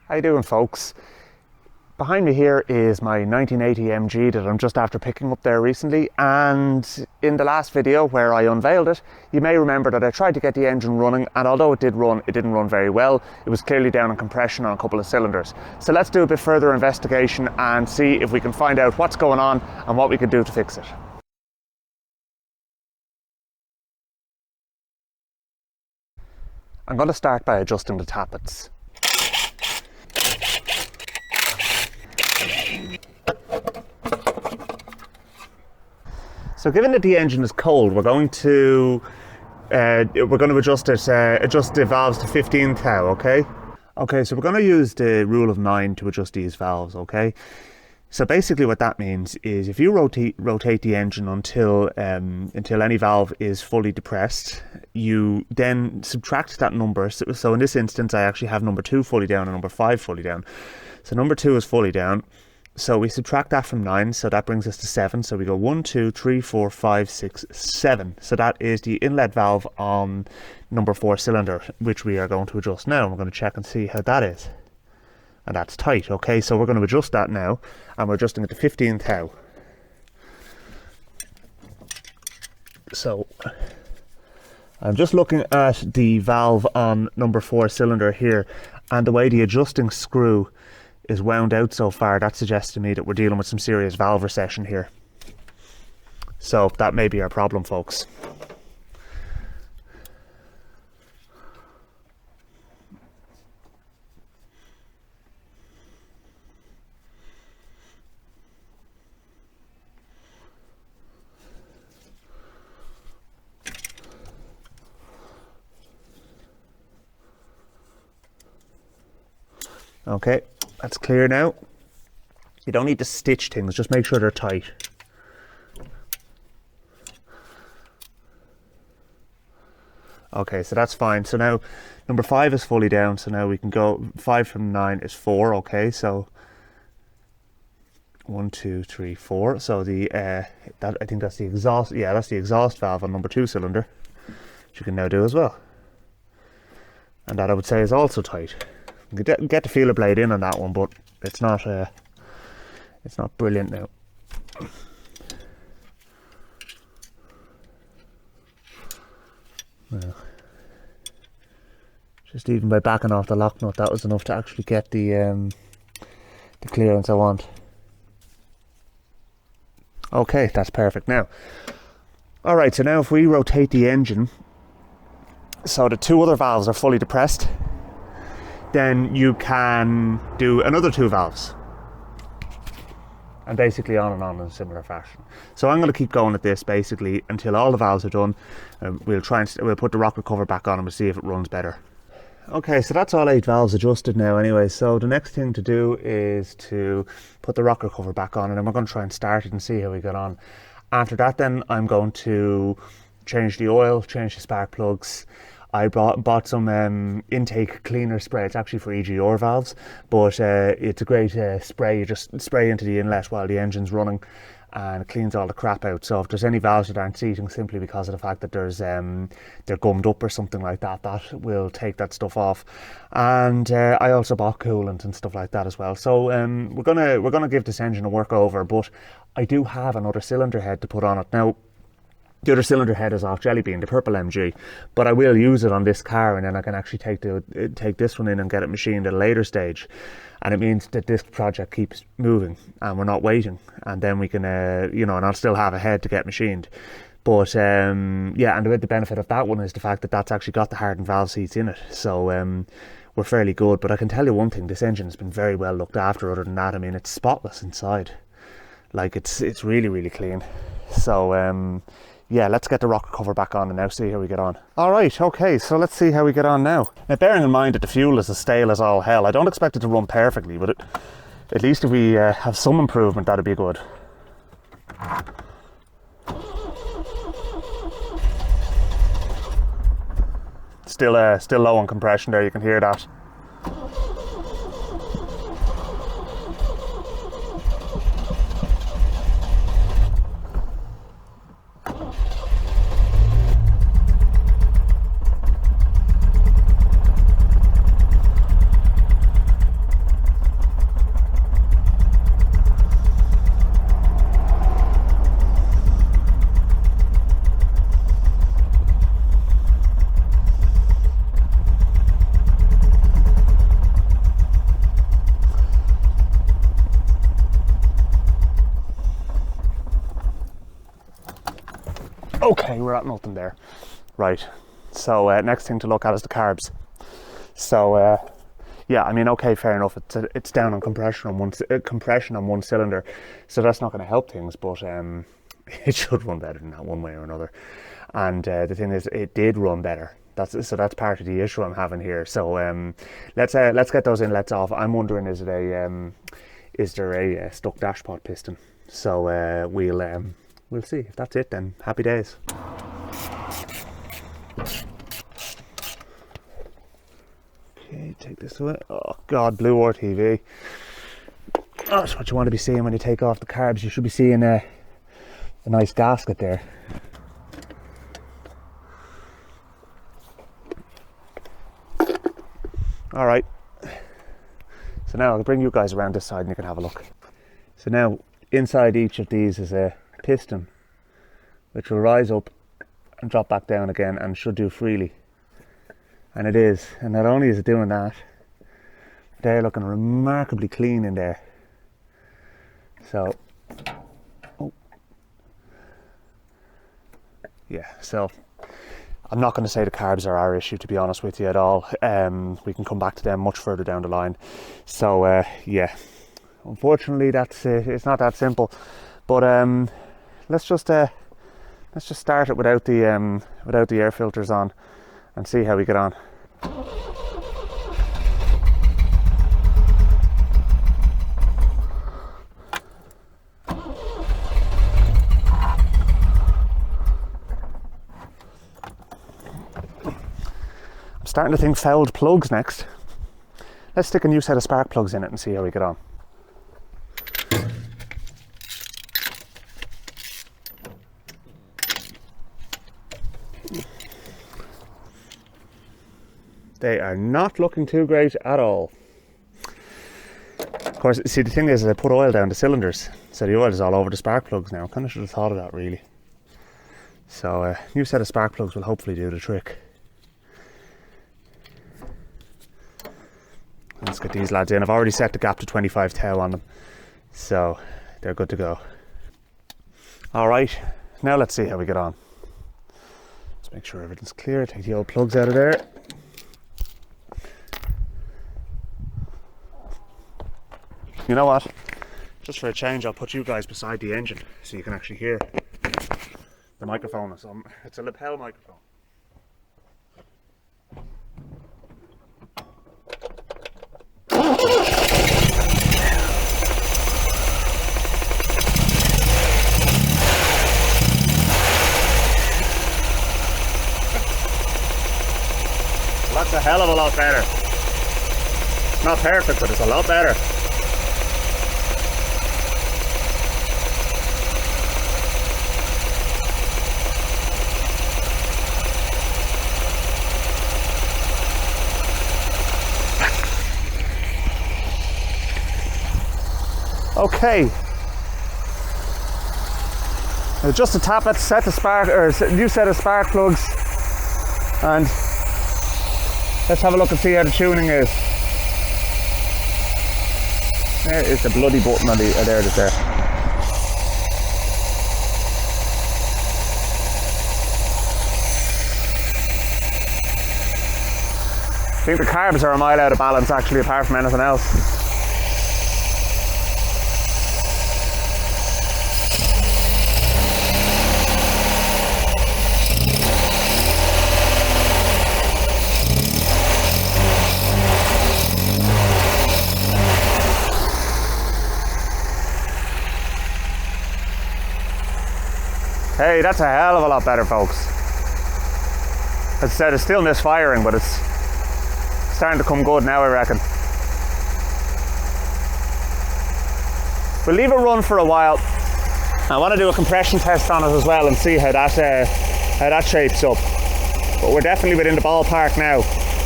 How you doing, folks? Behind me here is my 1980 MG that I'm just after picking up there recently, and in the last video where I unveiled it, you may remember that I tried to get the engine running, and although it did run, it didn't run very well. It was clearly down in compression on a couple of cylinders. So let's do a bit further investigation and see if we can find out what's going on and what we can do to fix it. I'm going to start by adjusting the tappets. So given that the engine is cold, we're going to adjust the valves to 15 thou, okay? Okay, so we're going to use the rule of 9 to adjust these valves, okay? So basically what that means is if you rotate the engine until any valve is fully depressed, you then subtract that number. So in this instance, I actually have number 2 fully down and number 5 fully down. So number 2 is fully down. So we subtract that from 9, so that brings us to 7. So we go 1, 2, 3, 4, 5, 6, 7. So that is the inlet valve on number 4 cylinder, which we are going to adjust now. We're going to check and see how that is. And that's tight, okay? So we're going to adjust that now, and we're adjusting it to 15 thou. So I'm just looking at the valve on number 4 cylinder here, and the way the adjusting screw is wound out so far, that suggests to me that we're dealing with some serious valve recession here. So that may be our problem, folks. Okay, that's clear now. You don't need to stitch things, just make sure they're tight. Okay, so that's fine. So now number 5 is fully down, so now we can go 5 from 9 is 4, okay, so 1, 2, 3, 4. So I think that's the exhaust, yeah, that's the exhaust valve on number 2 cylinder, which you can now do as well. And that I would say is also tight. You can get the feeler blade in on that one, but it's not brilliant now. Well, just even by backing off the lock nut, that was enough to actually get the clearance I want. Okay, that's perfect now. Alright, so now if we rotate the engine so the 2 other valves are fully depressed, then you can do another 2 valves, and basically on and on in a similar fashion. So I'm going to keep going at this basically until all the valves are done. We'll put the rocker cover back on and we'll see if it runs better. Okay, so that's all 8 valves adjusted now anyway. So the next thing to do is to put the rocker cover back on, and then we're going to try and start it and see how we get on. After that, then I'm going to change the oil, change the spark plugs. I bought some intake cleaner spray. It's actually for EGR valves, but it's a great spray. You just spray into the inlet while the engine's running, and it cleans all the crap out. So if there's any valves that aren't seating simply because of the fact that they're gummed up or something like that, that will take that stuff off. And I also bought coolant and stuff like that as well. So we're gonna give this engine a work over, but I do have another cylinder head to put on it now. The other cylinder head is off Jelly Bean, the purple MG, but I will use it on this car, and then I can actually take this one in and get it machined at a later stage. And it means that this project keeps moving and we're not waiting, and then we can and I'll still have a head to get machined. But yeah, and the benefit of that one is the fact that that's actually got the hardened valve seats in it, so we're fairly good. But I can tell you one thing, this engine has been very well looked after. Other than that, I mean, it's spotless inside, like it's really, really clean. So yeah, let's get the rocker cover back on and now see how we get on. Alright, okay, so let's see how we get on now. Now, bearing in mind that the fuel is as stale as all hell, I don't expect it to run perfectly, but at least if we have some improvement, that'd be good. Still low on compression there, you can hear that. Okay, we're at nothing there. Right, so next thing to look at is the carbs. So yeah, I mean, okay, fair enough. It's down on compression on one cylinder, so that's not going to help things. But it should run better than that one way or another. And the thing is, it did run better. That's part of the issue I'm having here. So let's get those inlets off. I'm wondering, is there a stuck dashpot piston? So we'll see. If that's it, then happy days. Okay, take this away. Oh God, blue RTV. Oh, that's what you want to be seeing when you take off the carbs. You should be seeing a nice gasket there. All right. So now I'll bring you guys around this side and you can have a look. So now inside each of these is a piston which will rise up and drop back down again and should do freely. And it is. And not only is it doing that, they're looking remarkably clean in there. So, oh. Yeah, so I'm not going to say the carbs are our issue, to be honest with you, at all. We can come back to them much further down the line. So yeah, unfortunately it's not that simple. But let's just start it without the air filters on and see how we get on. Starting to think fouled plugs next. Let's stick a new set of spark plugs in it and see how we get on. They are not looking too great at all. Of course, see, the thing is I put oil down the cylinders, so the oil is all over the spark plugs now. I kind of should have thought of that, really. So a new set of spark plugs will hopefully do the trick. Let's get these lads in. I've already set the gap to 25 thou on them, so they're good to go. Alright, now let's see how we get on. Let's make sure everything's clear. Take the old plugs out of there. You know what? Just for a change, I'll put you guys beside the engine so you can actually hear the microphone. It's a lapel microphone. That's a hell of a lot better. It's not perfect, but it's a lot better. Okay. Just the Tappets, set the spark, or new set of spark plugs, and let's have a look and see how the tuning is. There is the bloody button on the, there it is there. I think the carbs are a mile out of balance actually, apart from anything else. Hey, that's a hell of a lot better, folks. As I said, it's still misfiring, but it's starting to come good now, I reckon. We'll leave it run for a while. I want to do a compression test on it as well and see how that shapes up. But we're definitely within the ballpark now.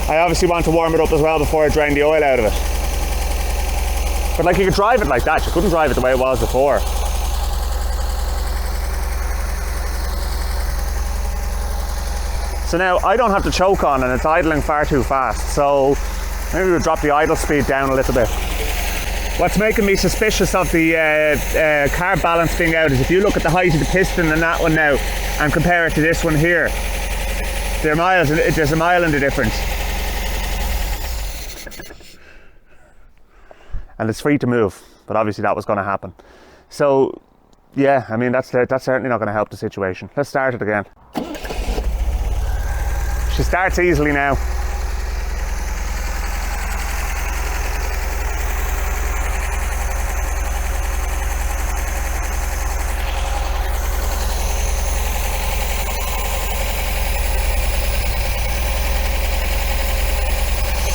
I obviously want to warm it up as well before I drain the oil out of it. But like, you could drive it like that. You couldn't drive it the way it was before. So now I don't have to choke on and it's idling far too fast, so maybe we'll drop the idle speed down a little bit. What's making me suspicious of the carb balance being out is if you look at the height of the piston in that one now, and compare it to this one here. There's a mile in the difference. And it's free to move, but obviously that was going to happen. So yeah, I mean that's certainly not going to help the situation. Let's start it again. She starts easily now.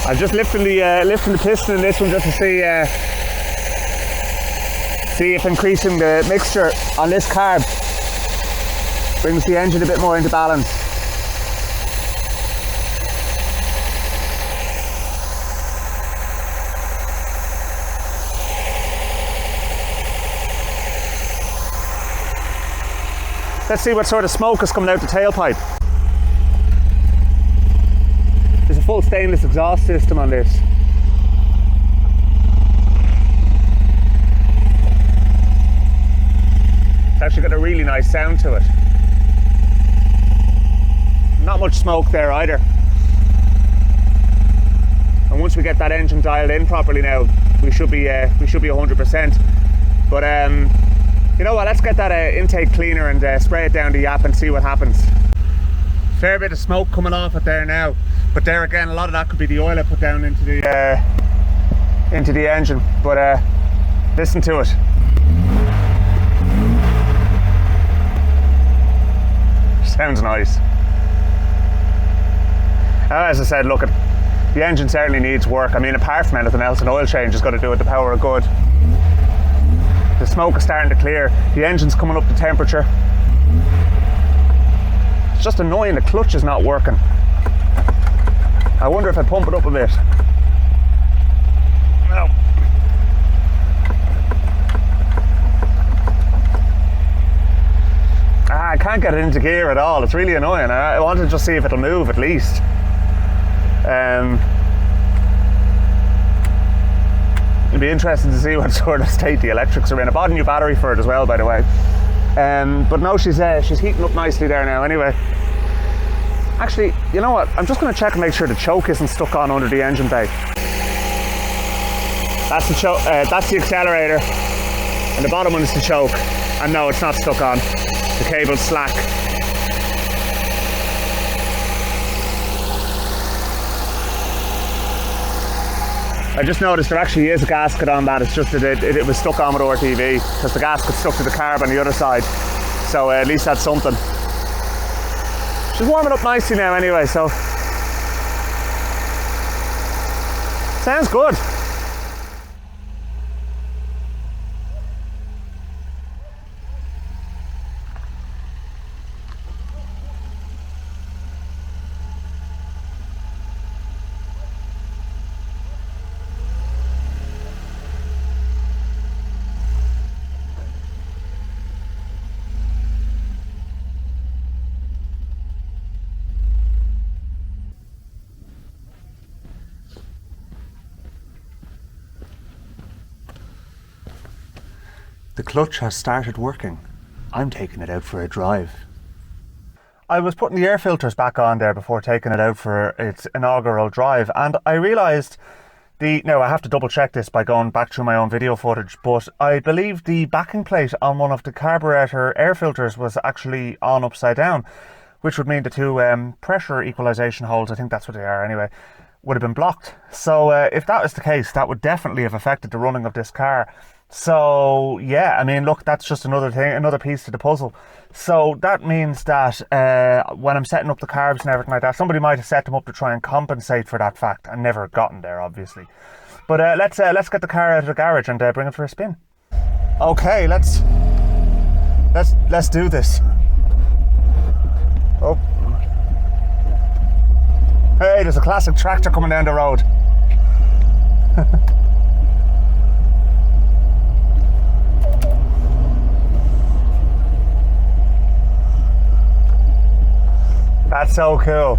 I'm just lifting the piston in this one just to see if increasing the mixture on this carb brings the engine a bit more into balance. Let's see what sort of smoke is coming out the tailpipe. There's a full stainless exhaust system on this. It's actually got a really nice sound to it. Not much smoke there either. And once we get that engine dialed in properly now, we should be 100%. But you know what? Let's get that intake cleaner and spray it down the yap and see what happens. Fair bit of smoke coming off it there now. But there again, a lot of that could be the oil I put down into the engine. But listen to it. Sounds nice. As I said, look, the engine certainly needs work. I mean, apart from anything else, an oil change is going to do it the power of good. The smoke is starting to clear. The engine's coming up to temperature. It's just annoying the clutch is not working. I wonder if I pump it up a bit. No. I can't get it into gear at all. It's really annoying. I want to just see if it'll move at least. It'd be interesting to see what sort of state the electrics are in. I bought a new battery for it as well, by the way. But no, she's heating up nicely there now anyway. Actually, you know what? I'm just going to check and make sure the choke isn't stuck on under the engine bay. That's the choke. That's the accelerator, and the bottom one is the choke. And no, it's not stuck on. The cable's slack. I just noticed there actually is a gasket on that. It's just that it was stuck on with RTV because the gasket's stuck to the carb on the other side. So at least that's something. She's warming up nicely now anyway, so sounds good. The clutch has started working. I'm taking it out for a drive. I was putting the air filters back on there before taking it out for its inaugural drive, and I realised now I have to double check this by going back through my own video footage, but I believe the backing plate on one of the carburetor air filters was actually on upside down, which would mean the two pressure equalisation holes, I think that's what they are anyway, would have been blocked. So if that was the case, that would definitely have affected the running of this car. So yeah, I mean, look, that's just another thing, another piece to the puzzle. So that means that when I'm setting up the carbs and everything like that, somebody might have set them up to try and compensate for that fact and never gotten there, obviously. But let's get the car out of the garage and bring it for a spin. Okay, let's do this. Oh, hey, there's a classic tractor coming down the road. That's so cool.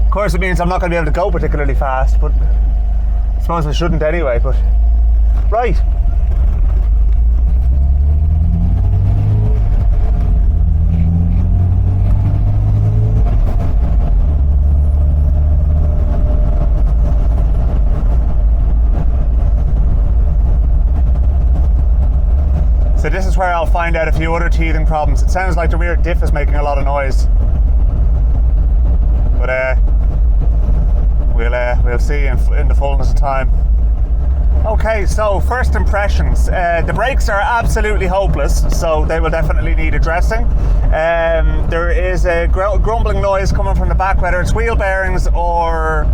Of course it means I'm not going to be able to go particularly fast, but I suppose I shouldn't anyway, but right. where I'll find out a few other teething problems. It sounds like the rear diff is making a lot of noise. But we'll see in the fullness of time. Okay, so first impressions. The brakes are absolutely hopeless, so they will definitely need addressing. There is a grumbling noise coming from the back, whether it's wheel bearings or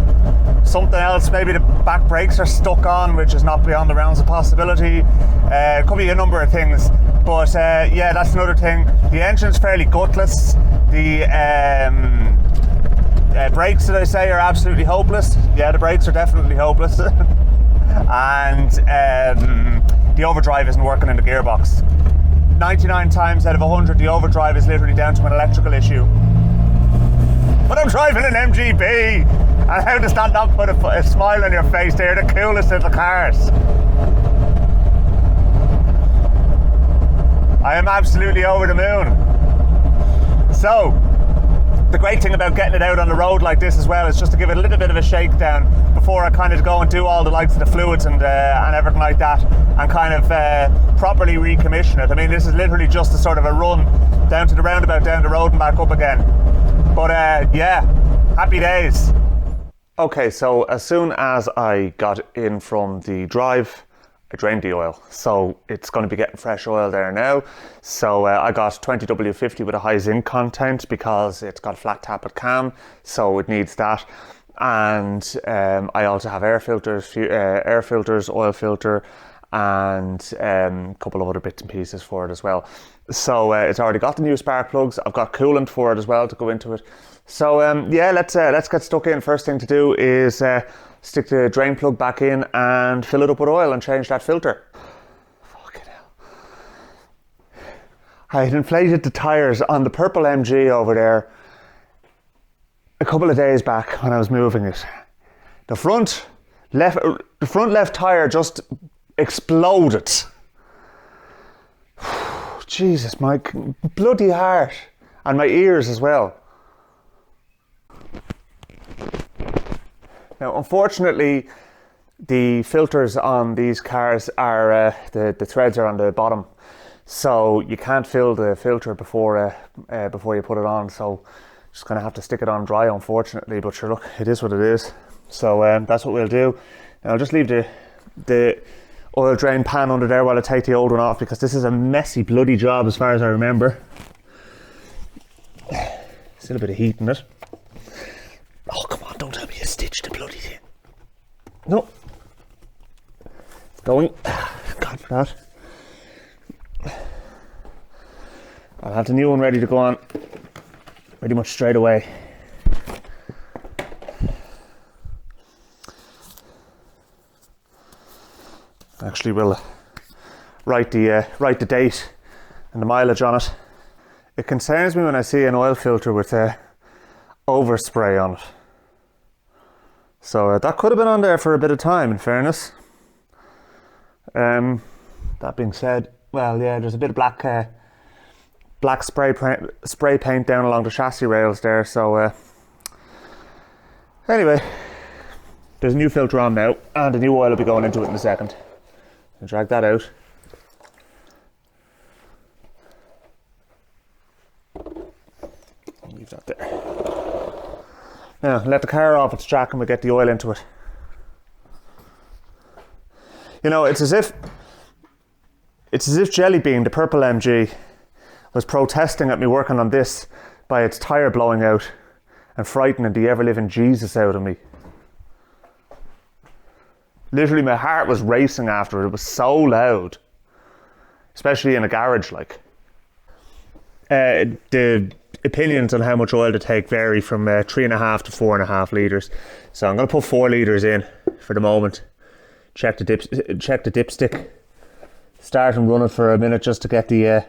something else. Maybe the back brakes are stuck on, which is not beyond the realms of possibility. It could be a number of things, but yeah, that's another thing. The engine's fairly gutless. The brakes, did I say, are absolutely hopeless? Yeah, the brakes are definitely hopeless. And the overdrive isn't working in the gearbox. 99 times out of 100, the overdrive is literally down to an electrical issue. But I'm driving an MGB, and how does that not put a smile on your face? They're the coolest of the cars. I am absolutely over the moon. So, the great thing about getting it out on the road like this as well is just to give it a little bit of a shakedown before I kind of go and do all the likes of the fluids and everything like that, and kind of properly recommission it. I mean, this is literally just a sort of a run down to the roundabout, down the road and back up again. But yeah, happy days. Okay, so as soon as I got in from the drive, I drained the oil, so it's going to be getting fresh oil there now. So I got 20W50 with a high zinc content because it's got a flat tappet cam, so it needs that. And I also have air filters, oil filter, and a couple of other bits and pieces for it as well. So it's already got the new spark plugs. I've got coolant for it as well to go into it. So yeah, let's get stuck in. First thing to do is stick the drain plug back in and fill it up with oil and change that filter. Fucking hell. I had inflated the tyres on the purple MG over there a couple of days back when I was moving it. The front left tyre just exploded. Jesus, my bloody heart. And my ears as well. Now, unfortunately, the filters on these cars are, the threads are on the bottom. So you can't fill the filter before you put it on. So just going to have to stick it on dry, unfortunately. But sure, look, it is what it is. So that's what we'll do. And I'll just leave the oil drain pan under there while I take the old one off, because this is a messy bloody job as far as I remember. Still a bit of heat in it. Oh, come on, don't tell me you stitched the bloody thing. No. It's going. God for that. I'll have the new one ready to go on pretty much straight away. Actually, we'll write the date and the mileage on it. It concerns me when I see an oil filter with overspray on it. So that could have been on there for a bit of time, in fairness. That being said, well, yeah, there's a bit of black spray paint down along the chassis rails there. So anyway, there's a new filter on now, and the new oil will be going into it in a second. I'll drag that out. Leave that there. Now, let the car off its jack and we'll get the oil into it. You know, it's as if Jelly Bean, the purple MG, was protesting at me working on this by its tyre blowing out and frightening the ever-living Jesus out of me. Literally, my heart was racing after it. It was so loud, especially in a garage, like. The opinions on how much oil to take vary from 3.5 to 4.5 litres. So I'm going to put 4 litres in for the moment. Check the dipstick. Start and run it for a minute just to get the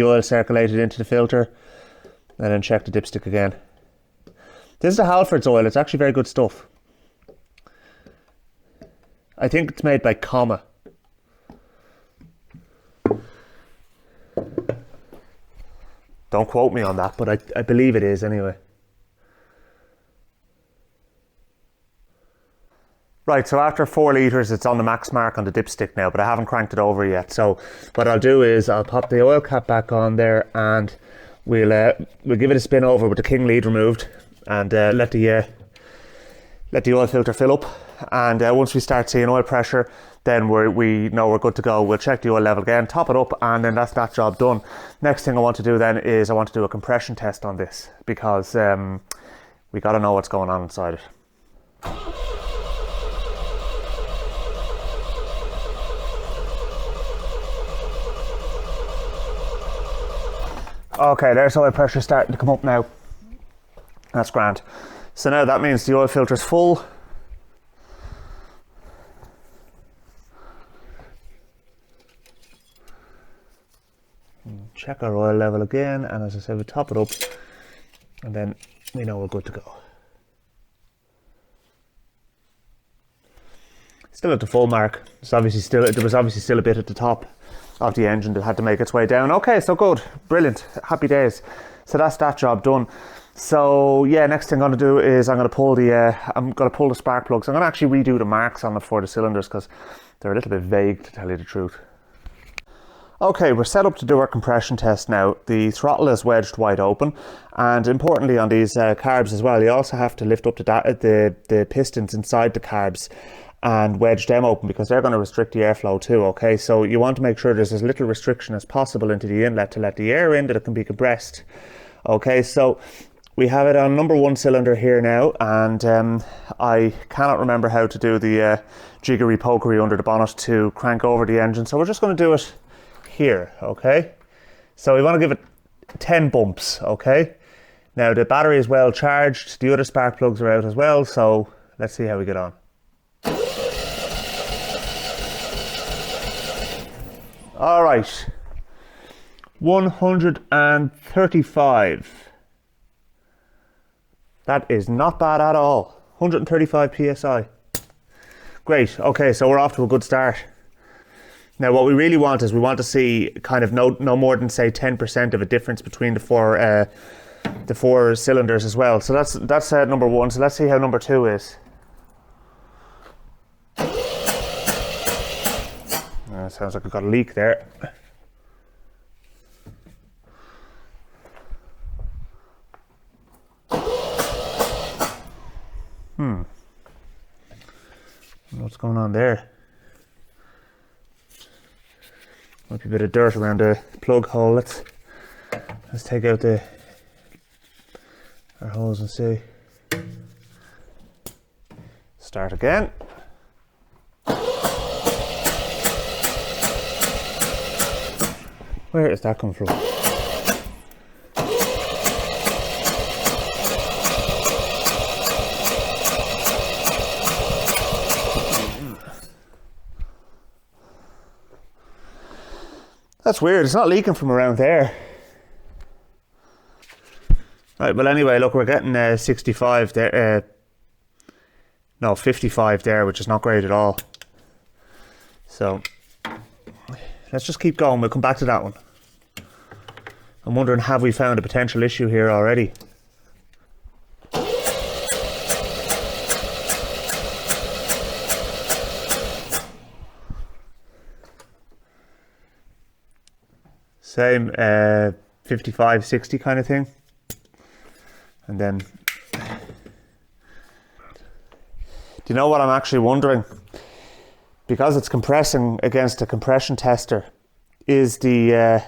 oil circulated into the filter, and then check the dipstick again. This is the Halford's oil. It's actually very good stuff. I think it's made by Comma. Don't quote me on that, but I believe it is anyway. Right, so after 4 litres, it's on the max mark on the dipstick now, but I haven't cranked it over yet. So what I'll do is I'll pop the oil cap back on there, and we'll give it a spin over with the king lead removed, and let the oil filter fill up. And once we start seeing oil pressure, then we know we're good to go. We'll check the oil level again, top it up, and then that's that job done. Next thing I want to do then is I want to do a compression test on this, because we got to know what's going on inside it. Okay, there's oil pressure starting to come up now. That's grand. So now that means the oil filter's full. Check our oil level again, and as I said, we top it up, and then we know we're good to go. Still at the full mark. There was obviously still a bit at the top of the engine that had to make its way down. Okay, so good, brilliant, happy days. So that's that job done. So yeah, next thing I'm going to do is I'm going to pull the spark plugs. I'm going to actually redo the marks on it for the cylinders, because they're a little bit vague, to tell you the truth. Okay, we're set up to do our compression test now. The throttle is wedged wide open, and importantly on these carbs as well, you also have to lift up the pistons inside the carbs and wedge them open, because they're going to restrict the airflow too. Okay, so you want to make sure there's as little restriction as possible into the inlet to let the air in that it can be compressed. Okay, so we have it on number 1 cylinder here now, and I cannot remember how to do the jiggery pokery under the bonnet to crank over the engine, so we're just going to do it here. Okay, so we want to give it 10 bumps. Okay, now the battery is well charged, the other spark plugs are out as well, so let's see how we get on. All right, 135. That is not bad at all. 135 psi. Great. Okay, so we're off to a good start. Now what we really want is we want to see kind of no more than say 10% of a difference between the four cylinders as well. So that's number 1. So let's see how number 2 is. Sounds like we've got a leak there. What's going on there? Might be a bit of dirt around the plug hole. Let's take out our hose and see. Start again. Where is that coming from? That's weird, it's not leaking from around there. Right, well anyway, look, we're getting 65 there, no, 55 there, which is not great at all. So, let's just keep going, we'll come back to that one. I'm wondering, have we found a potential issue here already? Same 55, 60 kind of thing. And then, do you know what I'm actually wondering? Because it's compressing against a compression tester, is the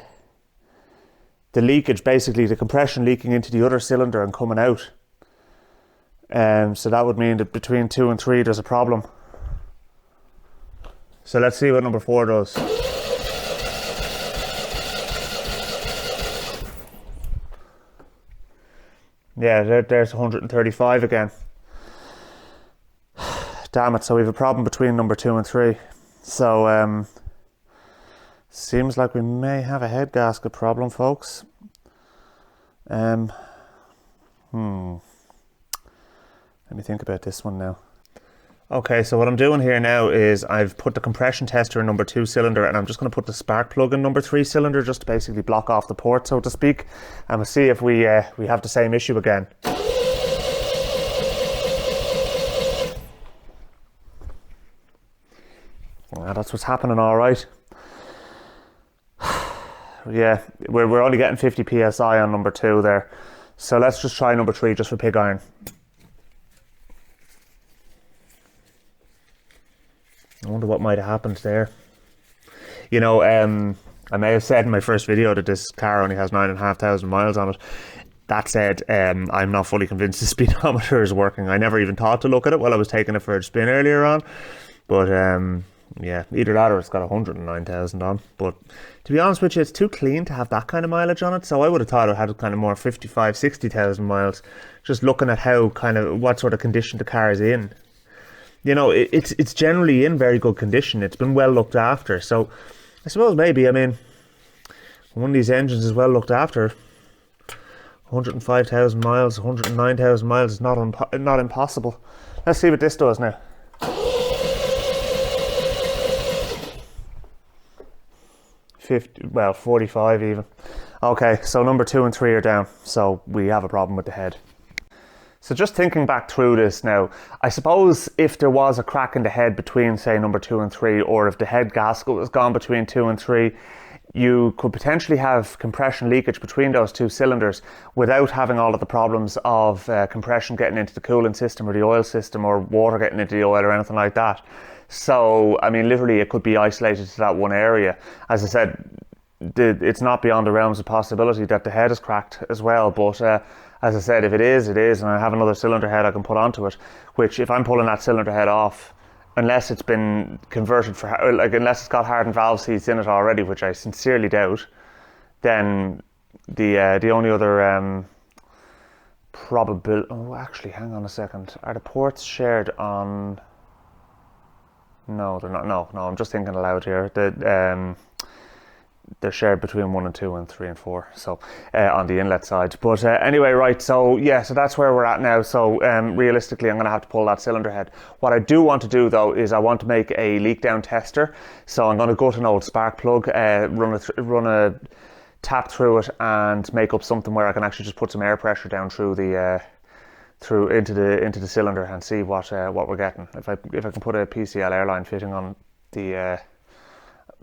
leakage, basically the compression leaking into the other cylinder and coming out. So that would mean that between 2 and 3 there's a problem. So let's see what number 4 does. Yeah, there's 135 again. Damn it, so we have a problem between number 2 and 3. So, seems like we may have a head gasket problem, folks. Let me think about this one now. Okay, so what I'm doing here now is I've put the compression tester in number 2 cylinder, and I'm just going to put the spark plug in number 3 cylinder just to basically block off the port, so to speak, and we'll see if we have the same issue again. That's what's happening, all right. Yeah, we're only getting 50 psi on number 2 there. So let's just try number 3 just for pig iron. I wonder what might have happened there. You know, I may have said in my first video that this car only has 9,500 miles on it. That said, I'm not fully convinced the speedometer is working. I never even thought to look at it while I was taking it for a spin earlier on. But yeah, either that or it's got 109,000 on. But to be honest with you, it's too clean to have that kind of mileage on it. So I would have thought it had kind of more 55, 60,000 miles. Just looking at how kind of what sort of condition the car is in. You know, it's generally in very good condition. It's been well looked after. So I suppose maybe, I mean, one of these engines is well looked after. 105,000 miles, 109,000 miles is not impossible. Let's see what this does now. Well, 45 even. Okay, so number 2 and 3 are down. So we have a problem with the head. So just thinking back through this now, I suppose if there was a crack in the head between, say, number 2 and 3, or if the head gasket was gone between 2 and 3, you could potentially have compression leakage between those 2 cylinders without having all of the problems of compression getting into the coolant system or the oil system, or water getting into the oil or anything like that. So, I mean, literally it could be isolated to that one area. As I said, it's not beyond the realms of possibility that the head is cracked as well. But as I said, if it is, it is, and I have another cylinder head I can put onto it, which if I'm pulling that cylinder head off, unless it's been converted for, like, unless it's got hardened valve seats in it already, which I sincerely doubt, then the only other probability. Oh, actually, hang on a second. Are the ports shared on? No, they're not. No, I'm just thinking aloud here. They're shared between 1 and 2 and 3 and 4. So on the inlet side. But anyway, right. So yeah, so that's where we're at now. So realistically, I'm going to have to pull that cylinder head. What I do want to do though is I want to make a leak down tester. So I'm going to go to an old spark plug, run a tap through it, and make up something where I can actually just put some air pressure down through the into the cylinder and see what we're getting. If I can put a PCL airline fitting on the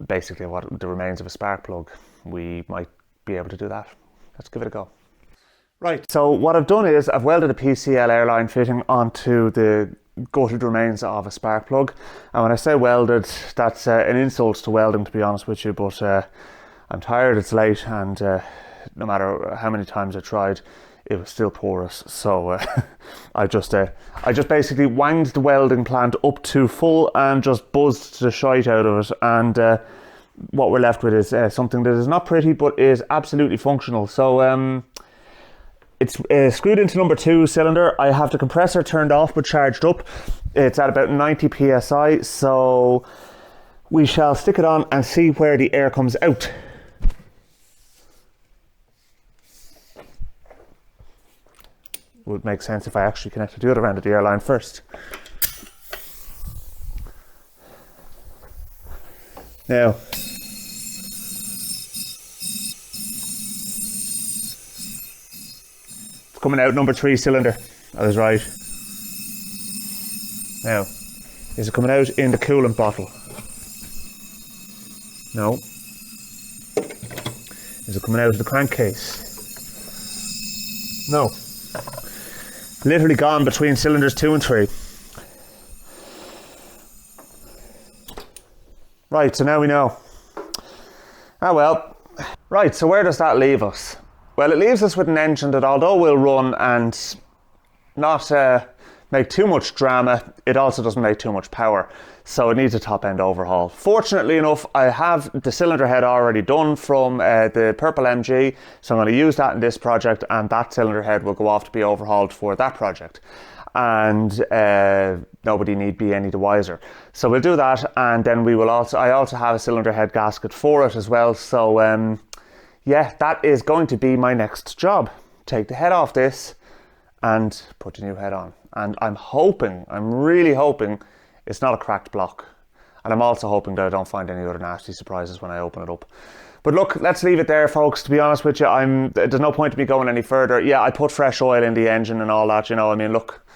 basically what the remains of a spark plug, we might be able to do that. Let's give it a go. Right, so what I've done is I've welded a PCL airline fitting onto the gutted remains of a spark plug. And when I say welded, that's an insult to welding, to be honest with you, but I'm tired, it's late, and no matter how many times I tried, it was still porous. So I just basically wanged the welding plant up to full and just buzzed the shite out of it. And what we're left with is something that is not pretty, but is absolutely functional. So it's screwed into number 2 cylinder. I have the compressor turned off but charged up. It's at about 90 psi. So we shall stick it on and see where the air comes out. Would make sense if I actually connected the other end of the airline first. Now, it's coming out number 3 cylinder. I was right. Now, is it coming out in the coolant bottle? No. Is it coming out of the crankcase? No. Literally gone between cylinders 2 and 3. Right, so now we know. Ah well. Right, so where does that leave us? Well, it leaves us with an engine that, although will run and not make too much drama, it also doesn't make too much power. So it needs a top end overhaul. Fortunately enough, I have the cylinder head already done from the purple MG. So I'm going to use that in this project, and that cylinder head will go off to be overhauled for that project. And nobody need be any the wiser. So we'll do that, and then I also have a cylinder head gasket for it as well. So yeah, that is going to be my next job. Take the head off this and put the new head on. And I'm really hoping it's not a cracked block. And I'm also hoping that I don't find any other nasty surprises when I open it up. But look, let's leave it there, folks. To be honest with you, there's no point in me going any further. Yeah, I put fresh oil in the engine and all that, you know. I mean, look,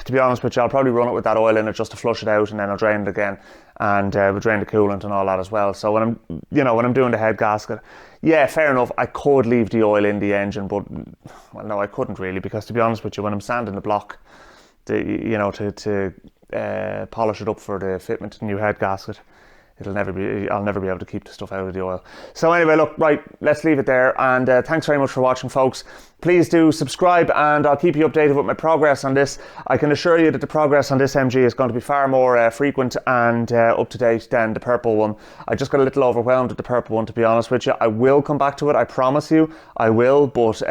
to be honest with you, I'll probably run it with that oil in it just to flush it out, and then I'll drain it again, and we'll drain the coolant and all that as well. So when I'm doing the head gasket, yeah, fair enough, I could leave the oil in the engine, but well, no, I couldn't really, because to be honest with you, when I'm sanding the block, to polish it up for the fitment to the new head gasket, I'll never be able to keep the stuff out of the oil. So anyway, look, right, let's leave it there, and thanks very much for watching, folks. Please do subscribe, and I'll keep you updated with my progress on this. I can assure you that the progress on this MG is going to be far more frequent and up to date than the purple one. I just got a little overwhelmed with the purple one, to be honest with you. I will come back to it, I promise you, I will, but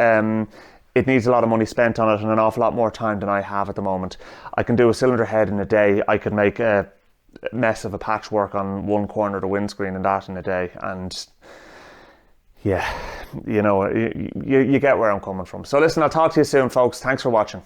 it needs a lot of money spent on it and an awful lot more time than I have at the moment. I can do a cylinder head in a day. I could make a mess of a patchwork on one corner of the windscreen and that in a day, and yeah, you get where I'm coming from. So listen, I'll talk to you soon, folks. Thanks for watching.